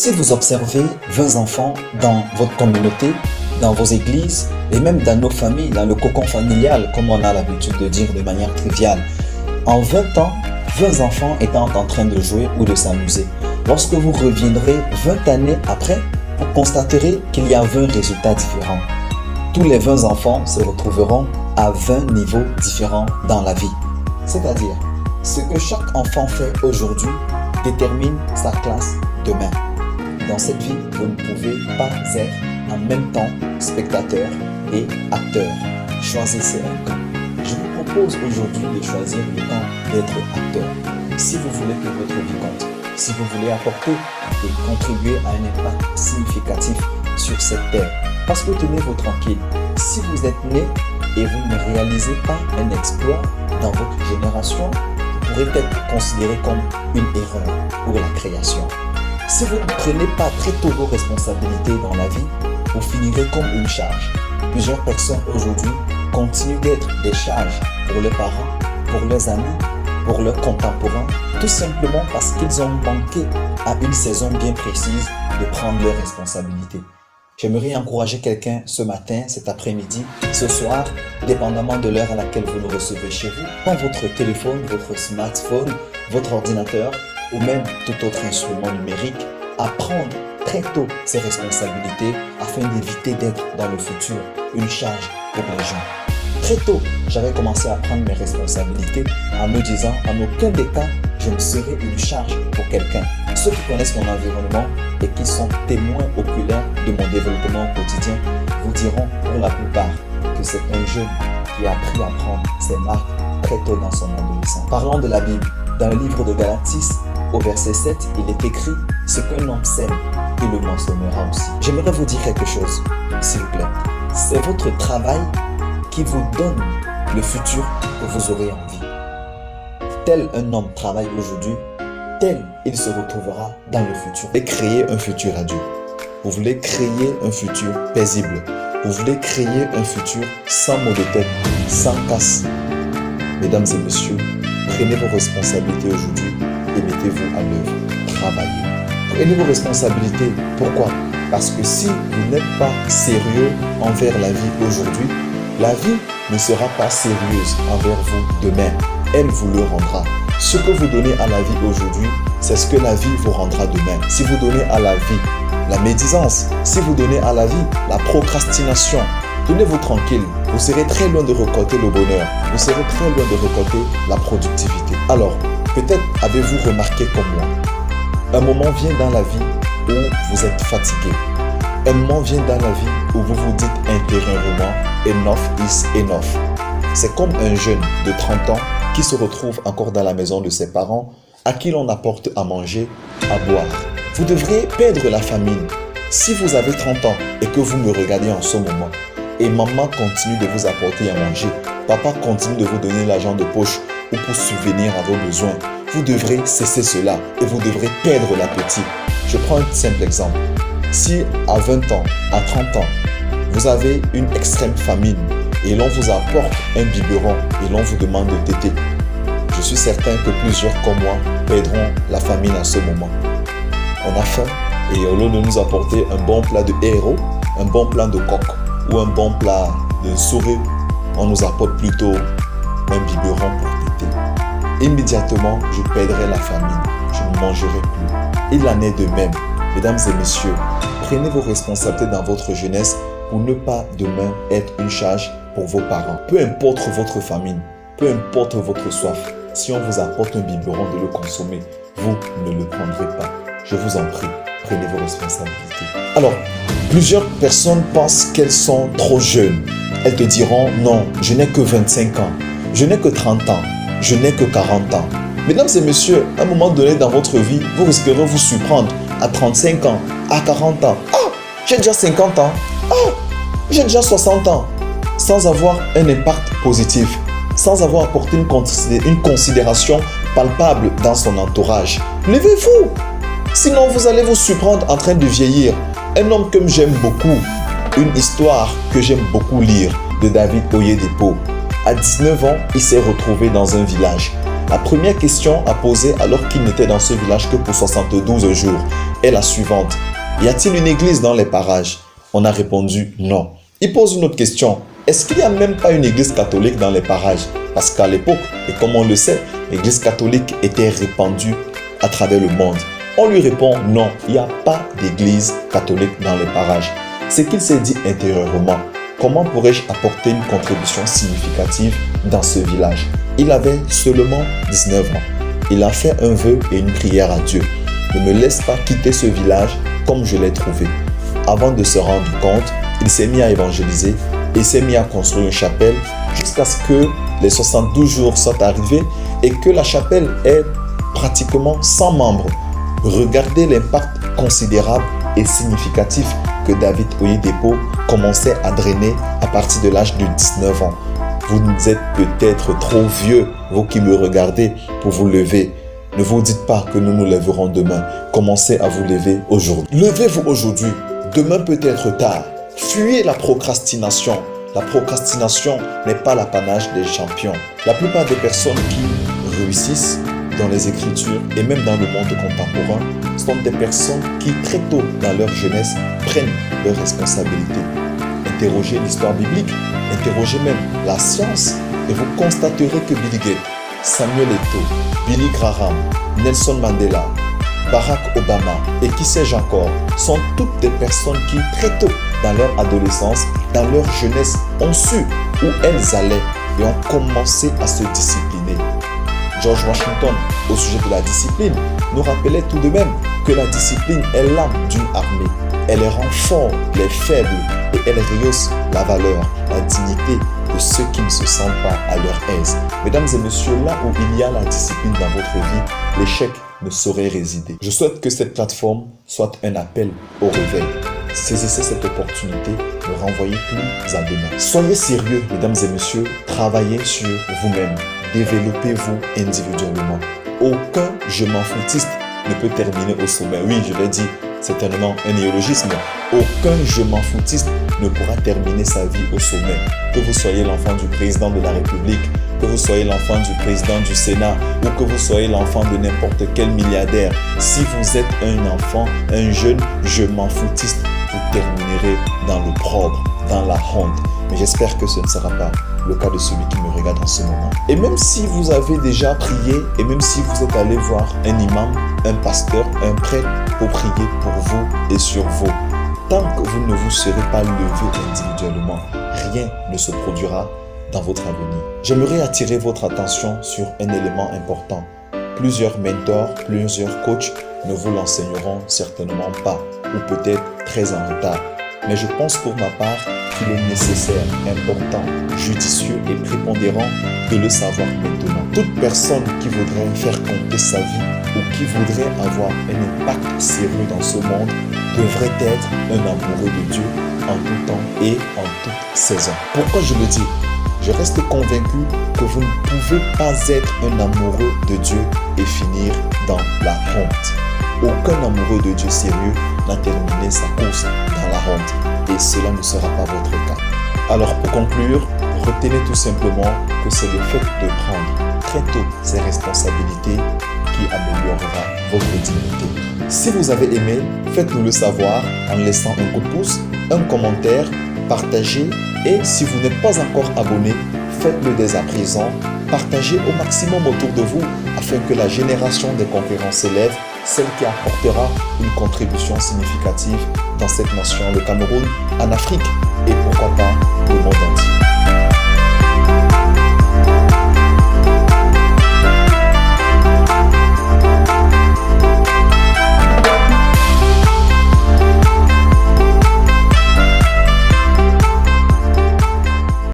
Si vous observez 20 enfants dans votre communauté, dans vos églises et même dans nos familles, dans le cocon familial, comme on a l'habitude de dire de manière triviale, en 20 ans, 20 enfants étant en train de jouer ou de s'amuser. Lorsque vous reviendrez 20 années après, vous constaterez qu'il y a 20 résultats différents. Tous les 20 enfants se retrouveront à 20 niveaux différents dans la vie. C'est-à-dire, ce que chaque enfant fait aujourd'hui détermine sa classe demain. Dans cette vie, vous ne pouvez pas être en même temps spectateur et acteur. Choisissez un camp. Je vous propose aujourd'hui de choisir le camp d'être acteur. Si vous voulez que votre vie compte, si vous voulez apporter et contribuer à un impact significatif sur cette terre, parce que tenez-vous tranquille, si vous êtes né et vous ne réalisez pas un exploit dans votre génération, vous pourrez être considéré comme une erreur pour la création. Si vous ne prenez pas très tôt vos responsabilités dans la vie, vous finirez comme une charge. Plusieurs personnes aujourd'hui continuent d'être des charges pour leurs parents, pour leurs amis, pour leurs contemporains, tout simplement parce qu'ils ont manqué à une saison bien précise de prendre leurs responsabilités. J'aimerais encourager quelqu'un ce matin, cet après-midi, ce soir, dépendamment de l'heure à laquelle vous nous recevez chez vous, dans votre téléphone, votre smartphone, votre ordinateur ou même tout autre instrument numérique, à prendre très tôt ses responsabilités afin d'éviter d'être dans le futur une charge pour les gens. Très tôt, j'avais commencé à prendre mes responsabilités en me disant en aucun des cas, je ne serai une charge pour quelqu'un. Ceux qui connaissent mon environnement et qui sont témoins oculaires de mon développement au quotidien vous diront pour la plupart que c'est un jeune qui a appris à prendre ses marques très tôt dans son adolescence. Parlons de la Bible. Dans le livre de Galaties, au verset 7, il est écrit « Ce qu'un homme sème, il le moissonnera aussi ». J'aimerais vous dire quelque chose, s'il vous plaît. C'est votre travail qui vous donne le futur que vous aurez en vie. Tel un homme travaille aujourd'hui, tel il se retrouvera dans le futur. Vous voulez créer un futur à Dieu. Vous voulez créer un futur paisible. Vous voulez créer un futur sans maux de tête, sans casse. Mesdames et messieurs, prenez vos responsabilités aujourd'hui et mettez-vous à l'œuvre. Travaillez. Prenez vos responsabilités. Pourquoi? Parce que si vous n'êtes pas sérieux envers la vie aujourd'hui, la vie ne sera pas sérieuse envers vous demain. Elle vous le rendra. Ce que vous donnez à la vie aujourd'hui, c'est ce que la vie vous rendra demain. Si vous donnez à la vie la médisance, si vous donnez à la vie la procrastination, tenez-vous tranquille. Vous serez très loin de récolter le bonheur. Vous serez très loin de récolter la productivité. Alors, peut-être avez-vous remarqué comme moi, un moment vient dans la vie où vous êtes fatigué. Un moment vient dans la vie où vous vous dites intérieurement « enough is enough ». C'est comme un jeune de 30 ans qui se retrouve encore dans la maison de ses parents, à qui l'on apporte à manger, à boire. Vous devrez perdre la famine. Si vous avez 30 ans et que vous me regardez en ce moment, et maman continue de vous apporter à manger, papa continue de vous donner l'argent de poche ou pour subvenir à vos besoins, vous devrez cesser cela et vous devrez perdre l'appétit. Je prends un simple exemple. Si à 20 ans, à 30 ans, vous avez une extrême famine et l'on vous apporte un biberon et l'on vous demande de téter, je suis certain que plusieurs comme moi perdront la famine à ce moment. On a faim et au lieu de nous apporter un bon plat de héros, un bon plat de coq ou un bon plat de souris, on nous apporte plutôt un biberon pour téter. Immédiatement, je perdrai la famine, je ne mangerai plus. Il en est de même. Mesdames et messieurs, prenez vos responsabilités dans votre jeunesse pour ne pas demain être une charge pour vos parents. Peu importe votre famine, peu importe votre soif, si on vous apporte un biberon de le consommer, vous ne le prendrez pas. Je vous en prie, prenez vos responsabilités. Alors, plusieurs personnes pensent qu'elles sont trop jeunes. Elles te diront « Non, je n'ai que 25 ans, je n'ai que 30 ans, je n'ai que 40 ans. » Mesdames et messieurs, à un moment donné dans votre vie, vous risquerez vous surprendre à 35 ans, à 40 ans. « Ah, j'ai déjà 50 ans. Ah, j'ai déjà 60 ans. » Sans avoir un impact positif, sans avoir apporté une considération palpable dans son entourage. Levez-vous! Sinon, vous allez vous surprendre en train de vieillir. Un homme que j'aime beaucoup, une histoire que j'aime beaucoup lire de David Oyedepo. À 19 ans, il s'est retrouvé dans un village. La première question à poser alors qu'il n'était dans ce village que pour 72 jours est la suivante. Y a-t-il une église dans les parages? On a répondu non. Il pose une autre question. Est-ce qu'il n'y a même pas une église catholique dans les parages? Parce qu'à l'époque, et comme on le sait, l'église catholique était répandue à travers le monde. On lui répond non, il n'y a pas d'église catholique dans les parages. Ce qu'il s'est dit intérieurement, comment pourrais-je apporter une contribution significative dans ce village? Il avait seulement 19 ans. Il a fait un vœu et une prière à Dieu. Ne me laisse pas quitter ce village comme je l'ai trouvé. Avant de se rendre compte, il s'est mis à évangéliser et s'est mis à construire une chapelle jusqu'à ce que les 72 jours soient arrivés et que la chapelle ait pratiquement 100 membres. Regardez l'impact considérable et significatif que David Oyedepo commençait à drainer à partir de l'âge de 19 ans. Vous êtes peut-être trop vieux, vous qui me regardez, pour vous lever. Ne vous dites pas que nous nous lèverons demain. Commencez à vous lever aujourd'hui. Levez-vous aujourd'hui. Demain peut être tard. Fuyez la procrastination. La procrastination n'est pas l'apanage des champions. La plupart des personnes qui réussissent dans les Écritures et même dans le monde contemporain sont des personnes qui très tôt dans leur jeunesse prennent leurs responsabilités. Interrogez l'histoire biblique, interrogez même la science et vous constaterez que Bill Gates, Samuel Eto'o, Billy Graham, Nelson Mandela, Barack Obama et qui sais-je encore sont toutes des personnes qui très tôt dans leur adolescence, dans leur jeunesse ont su où elles allaient et ont commencé à se discipliner. George Washington, au sujet de la discipline, nous rappelait tout de même que la discipline est l'âme d'une armée. Elle rend fort les faibles et elle rehausse la valeur, la dignité de ceux qui ne se sentent pas à leur aise. Mesdames et messieurs, là où il y a la discipline dans votre vie, l'échec ne saurait résider. Je souhaite que cette plateforme soit un appel au réveil. Saisissez cette opportunité, ne renvoyez plus à demain. Soyez sérieux, mesdames et messieurs, travaillez sur vous-même. Développez-vous individuellement. Aucun je m'en foutiste ne peut terminer au sommet. Oui, je l'ai dit, c'est tellement un néologisme. Aucun je m'en foutiste ne pourra terminer sa vie au sommet. Que vous soyez l'enfant du président de la République, que vous soyez l'enfant du président du Sénat ou que vous soyez l'enfant de n'importe quel milliardaire, si vous êtes un enfant, un jeune je m'en foutiste, vous terminerez dans le propre, dans la honte. Mais j'espère que ce ne sera pas le cas de celui qui me regarde en ce moment. Et même si vous avez déjà prié, et même si vous êtes allé voir un imam, un pasteur, un prêtre pour prier pour vous et sur vous, tant que vous ne vous serez pas levé individuellement, rien ne se produira dans votre avenir. J'aimerais attirer votre attention sur un élément important. Plusieurs mentors, plusieurs coachs ne vous l'enseigneront certainement pas, ou peut-être très en retard. Mais je pense pour ma part qu'il est nécessaire, important, judicieux et prépondérant de le savoir maintenant. Toute personne qui voudrait faire compter sa vie ou qui voudrait avoir un impact sérieux dans ce monde devrait être un amoureux de Dieu en tout temps et en toute saison. Pourquoi je le dis? Je reste convaincu que vous ne pouvez pas être un amoureux de Dieu et finir dans la honte. Aucun amoureux de Dieu sérieux n'a terminé sa course dans la honte et cela ne sera pas votre cas. Alors pour conclure, retenez tout simplement que c'est le fait de prendre très tôt ses responsabilités qui améliorera votre dignité. Si vous avez aimé, faites-nous le savoir en laissant un coup de pouce, un commentaire, partagez et si vous n'êtes pas encore abonné, faites-le dès à présent. Partagez au maximum autour de vous afin que la génération des conférences s'élève, celle qui apportera une contribution significative dans cette nation, le Cameroun, en Afrique et pourquoi pas le monde entier.